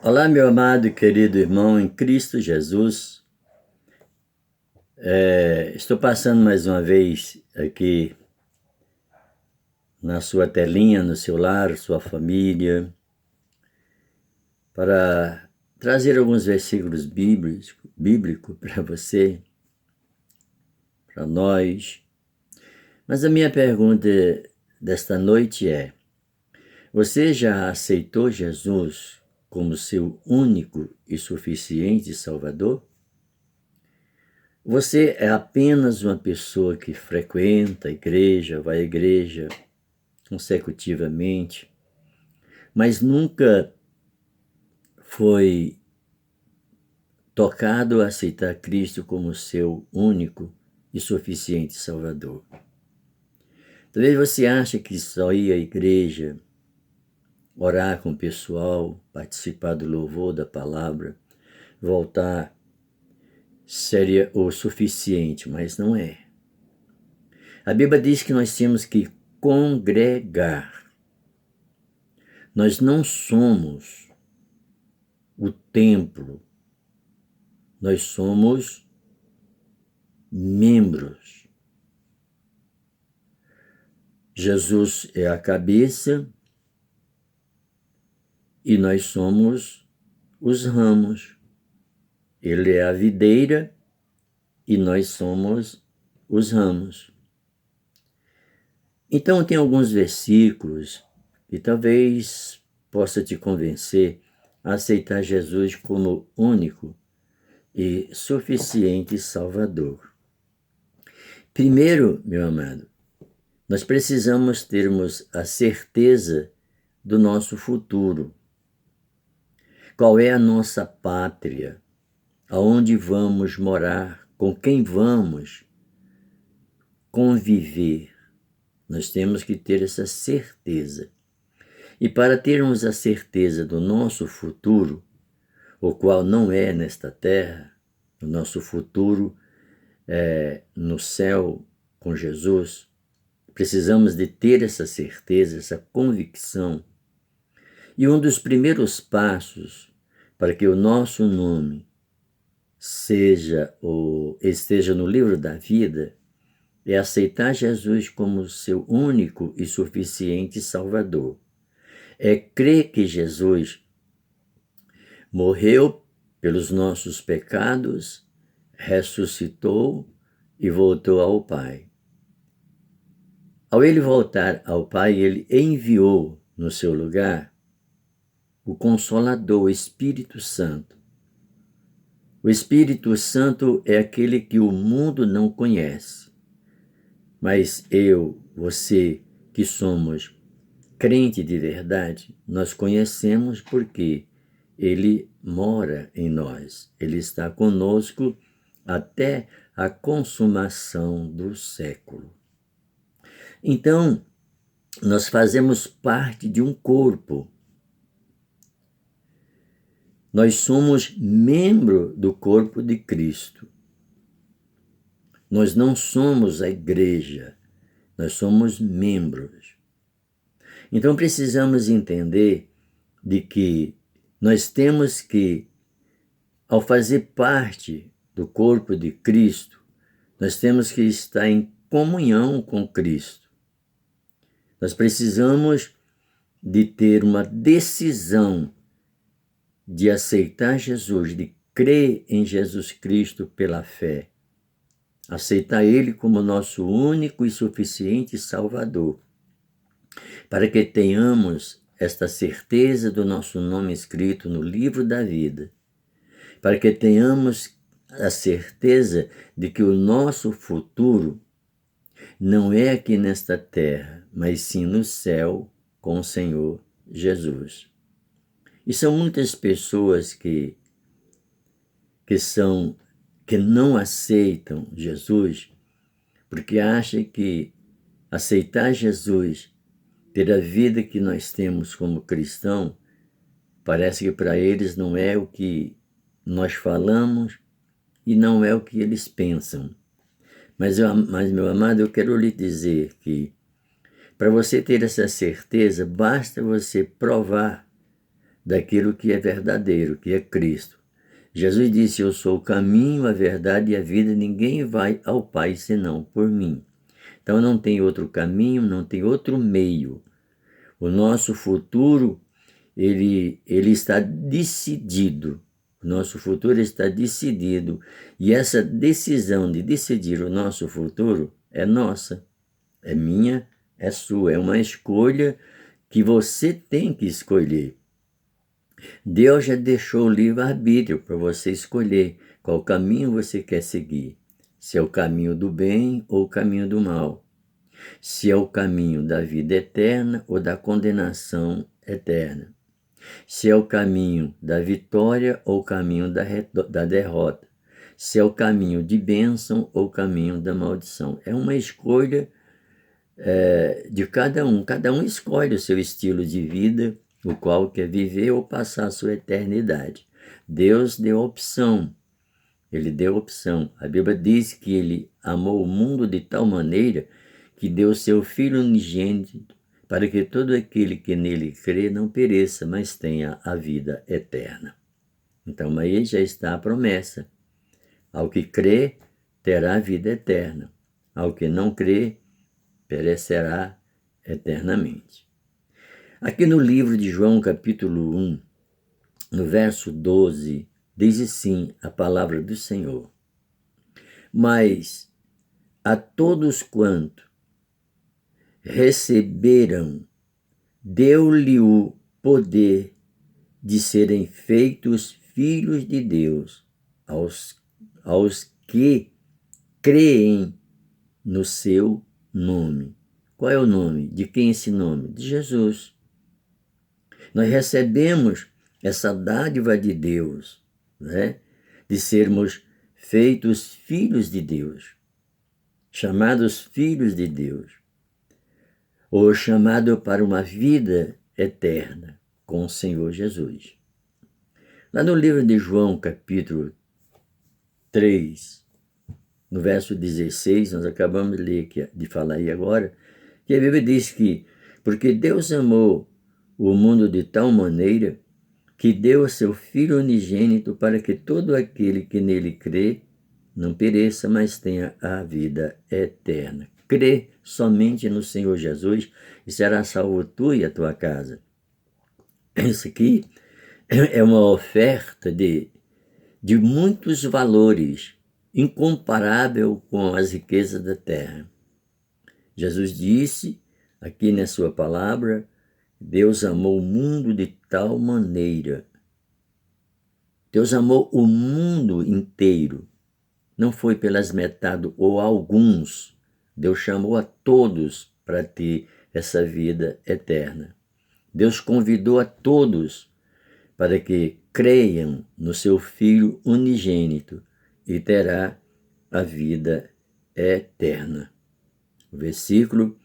Olá, meu amado e querido irmão em Cristo Jesus. Estou passando mais uma vez aqui na sua telinha, no seu lar, sua família, para trazer alguns versículos bíblicos para você, para nós. Mas a minha pergunta desta noite é: você já aceitou Jesus como seu único e suficiente Salvador? Você é apenas uma pessoa que frequenta a igreja, vai à igreja consecutivamente, mas nunca foi tocado a aceitar Cristo como seu único e suficiente Salvador. Talvez você ache que só ir à igreja, orar com o pessoal, participar do louvor da palavra, voltar, seria o suficiente, mas não é. A Bíblia diz que nós temos que congregar. Nós não somos o templo, nós somos membros. Jesus é a cabeça e nós somos os ramos. Ele é a videira e nós somos os ramos. Então tem alguns versículos que talvez possa te convencer a aceitar Jesus como único e suficiente Salvador. Primeiro, meu amado, nós precisamos termos a certeza do nosso futuro. Qual é a nossa pátria? Aonde vamos morar? Com quem vamos conviver? Nós temos que ter essa certeza. E para termos a certeza do nosso futuro, o qual não é nesta terra, o nosso futuro é no céu com Jesus, precisamos de ter essa certeza, essa convicção. E um dos primeiros passos para que o nosso nome esteja no livro da vida é aceitar Jesus como seu único e suficiente Salvador. É crer que Jesus morreu pelos nossos pecados, ressuscitou e voltou ao Pai. Ao ele voltar ao Pai, ele enviou no seu lugar o Consolador, o Espírito Santo. O Espírito Santo é aquele que o mundo não conhece. Mas eu, você, que somos crente de verdade, nós conhecemos porque ele mora em nós. Ele está conosco até a consumação do século. Então, nós fazemos parte de um corpo. Nós somos membro do corpo de Cristo. Nós não somos a igreja, nós somos membros. Então precisamos entender de que nós temos que, ao fazer parte do corpo de Cristo, nós temos que estar em comunhão com Cristo. Nós precisamos de ter uma decisão de aceitar Jesus, de crer em Jesus Cristo pela fé. Aceitar Ele como nosso único e suficiente Salvador, para que tenhamos esta certeza do nosso nome escrito no livro da vida, para que tenhamos a certeza de que o nosso futuro não é aqui nesta terra, mas sim no céu com o Senhor Jesus. E são muitas pessoas que não aceitam Jesus porque acham que aceitar Jesus, ter a vida que nós temos como cristão, parece que para eles não é o que nós falamos e não é o que eles pensam. Mas meu amado, eu quero lhe dizer que para você ter essa certeza, basta você provar daquilo que é verdadeiro, que é Cristo. Jesus disse: eu sou o caminho, a verdade e a vida, ninguém vai ao Pai senão por mim. Então não tem outro caminho, não tem outro meio. O nosso futuro, ele está decidido. O nosso futuro está decidido. E essa decisão de decidir o nosso futuro é nossa, é minha, é sua. É uma escolha que você tem que escolher. Deus já deixou o livre-arbítrio para você escolher qual caminho você quer seguir. Se é o caminho do bem ou o caminho do mal. Se é o caminho da vida eterna ou da condenação eterna. Se é o caminho da vitória ou o caminho da derrota. Se é o caminho de bênção ou o caminho da maldição. É uma escolha de cada um. Cada um escolhe o seu estilo de vida, o qual quer viver ou passar a sua eternidade. Deus deu opção. Ele deu opção. A Bíblia diz que ele amou o mundo de tal maneira que deu seu Filho unigênito para que todo aquele que nele crê não pereça, mas tenha a vida eterna. Então aí já está a promessa. Ao que crê, terá a vida eterna. Ao que não crê, perecerá eternamente. Aqui no livro de João, capítulo 1, no verso 12, diz assim a palavra do Senhor: mas a todos quanto receberam, deu-lhe o poder de serem feitos filhos de Deus, aos que creem no seu nome. Qual é o nome? De quem esse nome? De Jesus. Nós recebemos essa dádiva de Deus, né? De sermos feitos filhos de Deus, chamados filhos de Deus, ou chamado para uma vida eterna com o Senhor Jesus. Lá no livro de João, capítulo 3, no verso 16, nós acabamos de ler, de falar aí agora, que a Bíblia diz que, porque Deus amou o mundo de tal maneira que deu a seu Filho unigênito para que todo aquele que nele crê não pereça, mas tenha a vida eterna. Crê somente no Senhor Jesus e será salvo tu e a tua casa. Isso aqui é uma oferta de muitos valores, incomparável com as riquezas da terra. Jesus disse, aqui na sua palavra, Deus amou o mundo de tal maneira. Deus amou o mundo inteiro. Não foi pelas metades ou alguns. Deus chamou a todos para ter essa vida eterna. Deus convidou a todos para que creiam no seu Filho unigênito e terá a vida eterna. O versículo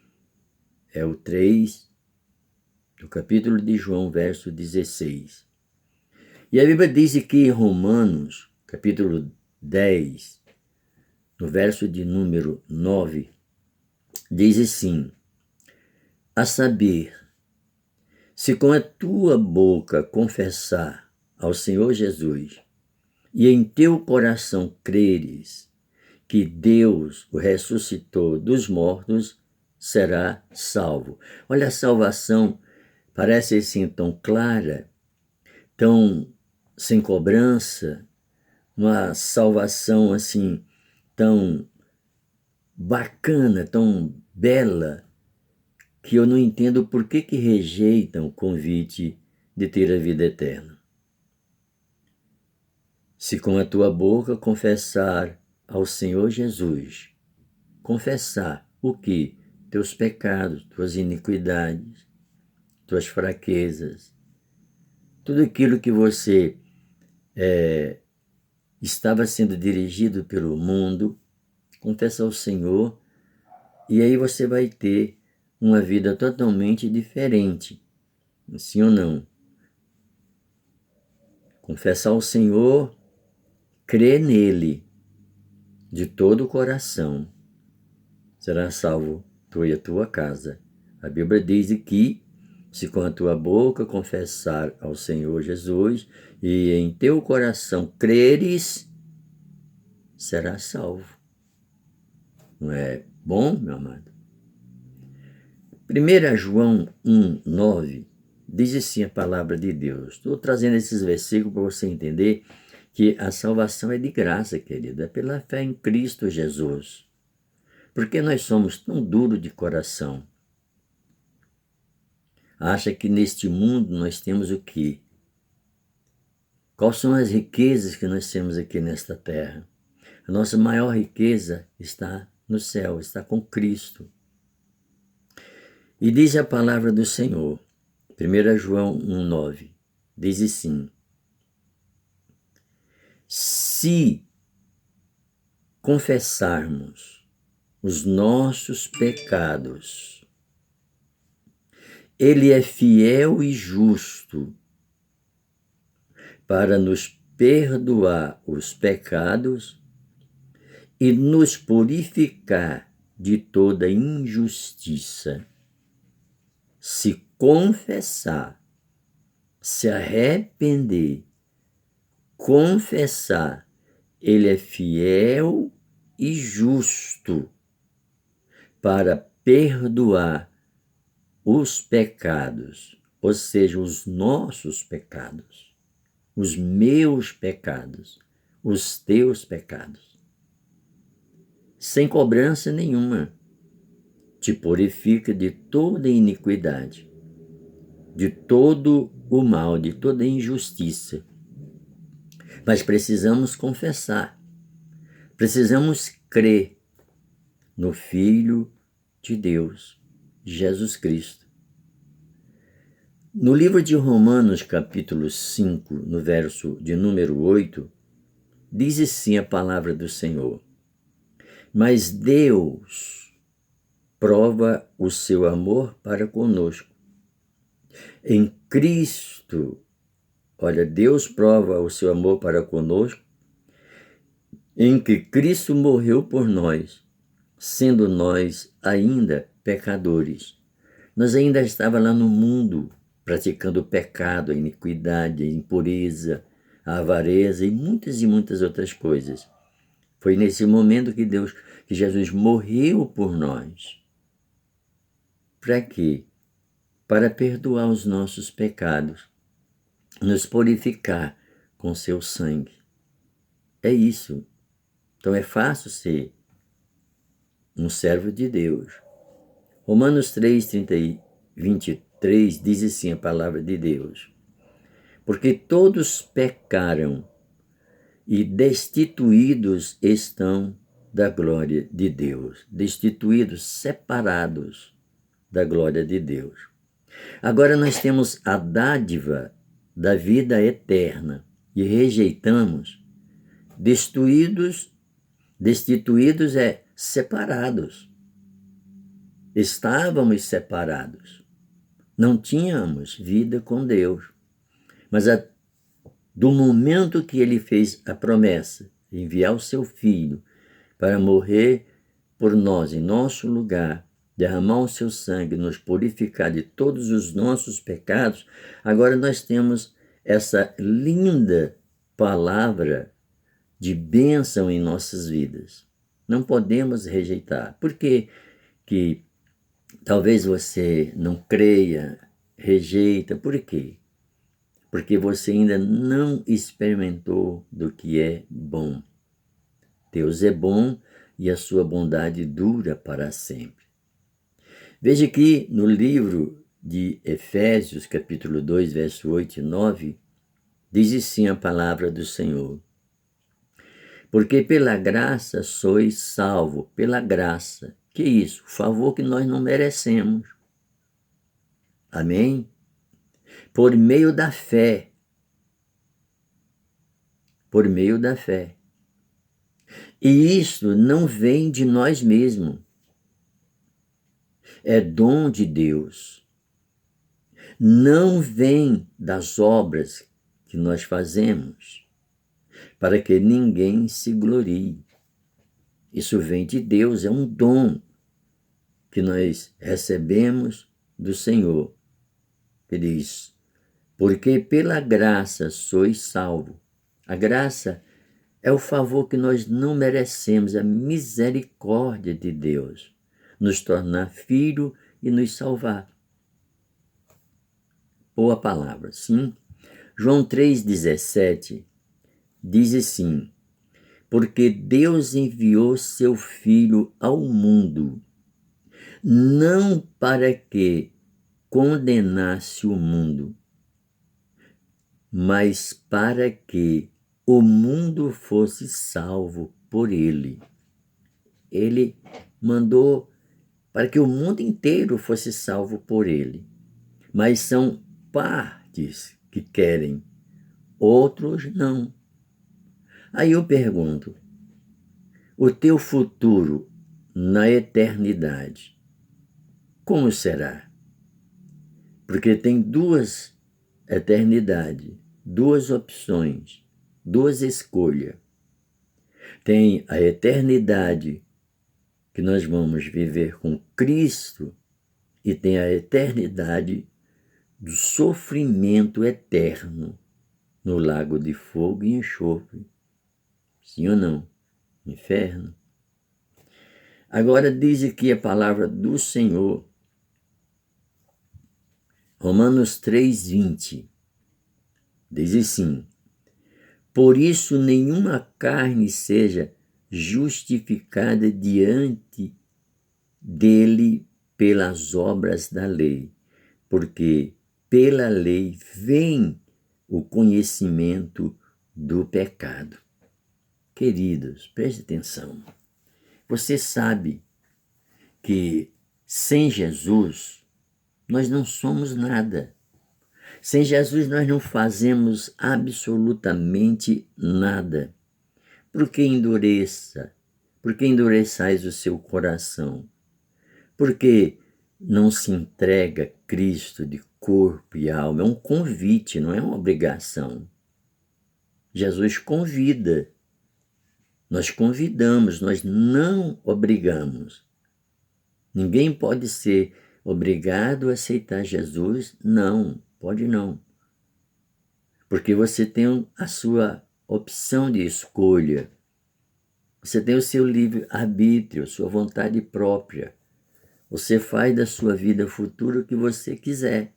é o 3 do capítulo de João, verso 16. E a Bíblia diz que em Romanos, capítulo 10, no verso de número 9, diz assim: a saber, se com a tua boca confessar ao Senhor Jesus e em teu coração creres que Deus o ressuscitou dos mortos, será salvo. Olha, a salvação parece assim tão clara, tão sem cobrança, uma salvação assim tão bacana, tão bela, que eu não entendo por que rejeitam o convite de ter a vida eterna. Se com a tua boca confessar ao Senhor Jesus, confessar o quê? Teus pecados, tuas iniquidades, tuas fraquezas, tudo aquilo que você estava sendo dirigido pelo mundo, confessa ao Senhor, e aí você vai ter uma vida totalmente diferente, sim ou não? Confessar ao Senhor, crer nele de todo o coração, será salvo tu e a tua casa. A Bíblia diz que Se com a tua boca confessar ao Senhor Jesus e em teu coração creres, serás salvo. Não é bom, meu amado? 1 João 1:9 diz assim a palavra de Deus. Estou trazendo esses versículos para você entender que a salvação é de graça, querida, é pela fé em Cristo Jesus. Porque nós somos tão duros de coração. Acha que neste mundo nós temos o quê? Quais são as riquezas que nós temos aqui nesta terra? A nossa maior riqueza está no céu, está com Cristo. E diz a palavra do Senhor, 1 João 1:9, diz assim: se confessarmos os nossos pecados, Ele é fiel e justo para nos perdoar os pecados e nos purificar de toda injustiça. Se confessar, se arrepender, confessar, Ele é fiel e justo para perdoar os pecados, ou seja, os nossos pecados, os meus pecados, os teus pecados, sem cobrança nenhuma. Te purifica de toda iniquidade, de todo o mal, de toda injustiça. Mas precisamos confessar, precisamos crer no Filho de Deus, Jesus Cristo. No livro de Romanos, capítulo 5, no verso de número 8, diz assim a palavra do Senhor: mas Deus prova o seu amor para conosco. Em Cristo, olha, Deus prova o seu amor para conosco, em que Cristo morreu por nós, sendo nós ainda pecadores. Nós ainda estávamos lá no mundo, praticando o pecado, a iniquidade, a impureza, a avareza e muitas outras coisas. Foi nesse momento que Jesus morreu por nós. Para quê? Para perdoar os nossos pecados, nos purificar com seu sangue. É isso. Então é fácil ser um servo de Deus. Romanos 3:23 diz assim a palavra de Deus: porque todos pecaram e destituídos estão da glória de Deus. Destituídos, separados da glória de Deus. Agora nós temos a dádiva da vida eterna e rejeitamos. Destituídos é separados. Estávamos separados. Não tínhamos vida com Deus. Mas do momento que Ele fez a promessa de enviar o seu Filho para morrer por nós, em nosso lugar, derramar o seu sangue, nos purificar de todos os nossos pecados, agora nós temos essa linda palavra de bênção em nossas vidas. Não podemos rejeitar. Por que talvez você não creia, rejeita? Por quê? Porque você ainda não experimentou do que é bom. Deus é bom e a sua bondade dura para sempre. Veja que no livro de Efésios, capítulo 2, verso 8 e 9, diz assim a palavra do Senhor: porque pela graça sois salvo, pela graça. Que isso? Favor que nós não merecemos. Amém? Por meio da fé. Por meio da fé. E isso não vem de nós mesmos. É dom de Deus. Não vem das obras que nós fazemos, para que ninguém se glorie. Isso vem de Deus, é um dom que nós recebemos do Senhor. que diz: porque pela graça sois salvo. A graça é o favor que nós não merecemos, a misericórdia de Deus, nos tornar filho e nos salvar. Boa palavra, sim. João 3,17 diz assim: porque Deus enviou seu Filho ao mundo, não para que condenasse o mundo, mas para que o mundo fosse salvo por ele. Ele mandou para que o mundo inteiro fosse salvo por ele. Mas são partes que querem, outros não. Aí eu pergunto: o teu futuro na eternidade, como será? Porque tem duas eternidades, duas opções, duas escolhas. Tem a eternidade que nós vamos viver com Cristo e tem a eternidade do sofrimento eterno no lago de fogo e enxofre. Sim ou não? Inferno. Agora diz aqui a palavra do Senhor, Romanos 3,20. Diz assim: por isso nenhuma carne seja justificada diante dele pelas obras da lei, porque pela lei vem o conhecimento do pecado. Queridos, preste atenção. Você sabe que sem Jesus nós não somos nada. Sem Jesus nós não fazemos absolutamente nada. Por que endureça? Por que endureçais o seu coração? Porque não se entrega a Cristo de corpo e alma. É um convite, não é uma obrigação. Jesus convida. Nós convidamos, nós não obrigamos. Ninguém pode ser obrigado a aceitar Jesus? Não, pode não. Porque você tem a sua opção de escolha. Você tem o seu livre-arbítrio, sua vontade própria. Você faz da sua vida futura o que você quiser.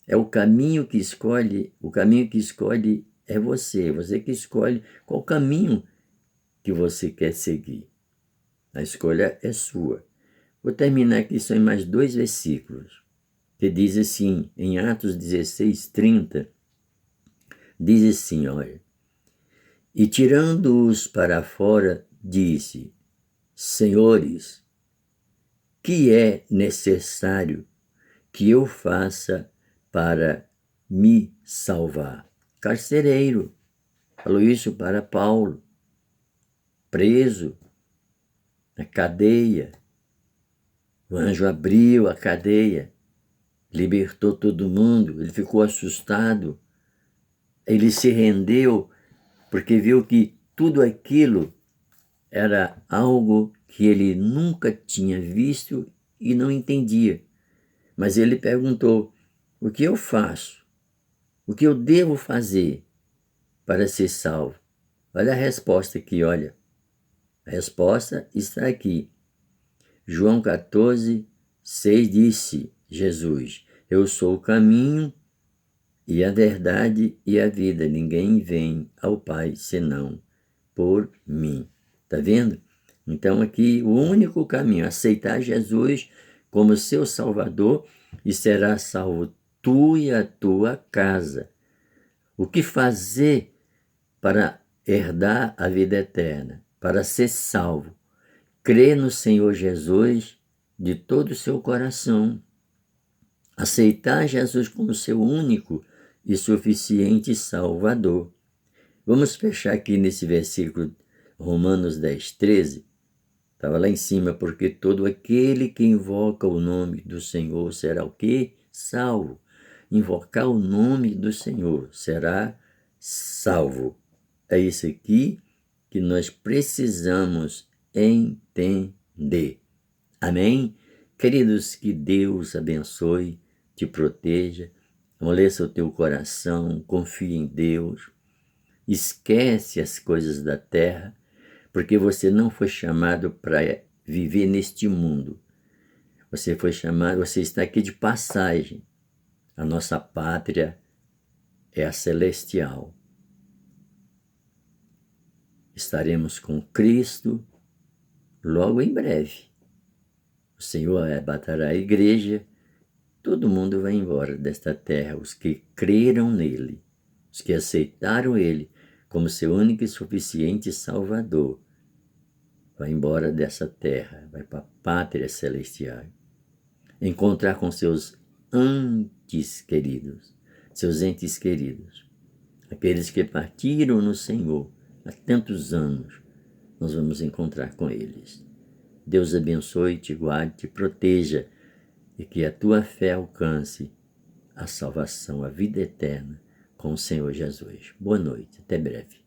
É o caminho que escolhe é você que escolhe qual caminho que você quer seguir. A escolha é sua. Vou terminar aqui só em mais 2 versículos, que diz assim, em Atos 16:30, diz assim, olha: e tirando-os para fora, disse: senhores, que é necessário que eu faça para me salvar? Carcereiro falou isso para Paulo, preso na cadeia. O anjo abriu a cadeia, libertou todo mundo, ele ficou assustado, ele se rendeu, porque viu que tudo aquilo era algo que ele nunca tinha visto e não entendia. Mas ele perguntou: o que eu faço? O que eu devo fazer para ser salvo? Olha a resposta aqui, olha. A resposta está aqui. João 14:6 disse Jesus: eu sou o caminho e a verdade e a vida. Ninguém vem ao Pai senão por mim. Está vendo? Então aqui o único caminho, aceitar Jesus como seu Salvador, e será salvo tu e a tua casa. O que fazer para herdar a vida eterna? Para ser salvo? Crê no Senhor Jesus de todo o seu coração. Aceitar Jesus como seu único e suficiente Salvador. Vamos fechar aqui nesse versículo, Romanos 10:13. Estava lá em cima, porque todo aquele que invoca o nome do Senhor será o quê? Salvo. Invocar o nome do Senhor será salvo. É isso aqui que nós precisamos entender. Amém? Queridos, que Deus abençoe te proteja, amoleça o teu coração, confie em Deus, esquece as coisas da terra, porque você não foi chamado para viver neste mundo. Você foi chamado, você está aqui de passagem. A nossa pátria é a celestial. Estaremos com Cristo logo em breve. O Senhor arrebatará a igreja, todo mundo vai embora desta terra, os que creram nele, os que aceitaram ele como seu único e suficiente Salvador, vai embora dessa terra, vai para a pátria celestial, encontrar com seus entes queridos, aqueles que partiram no Senhor há tantos anos, nós vamos encontrar com eles. Deus abençoe, te guarde, te proteja e que a tua fé alcance a salvação, a vida eterna com o Senhor Jesus. Boa noite, até breve.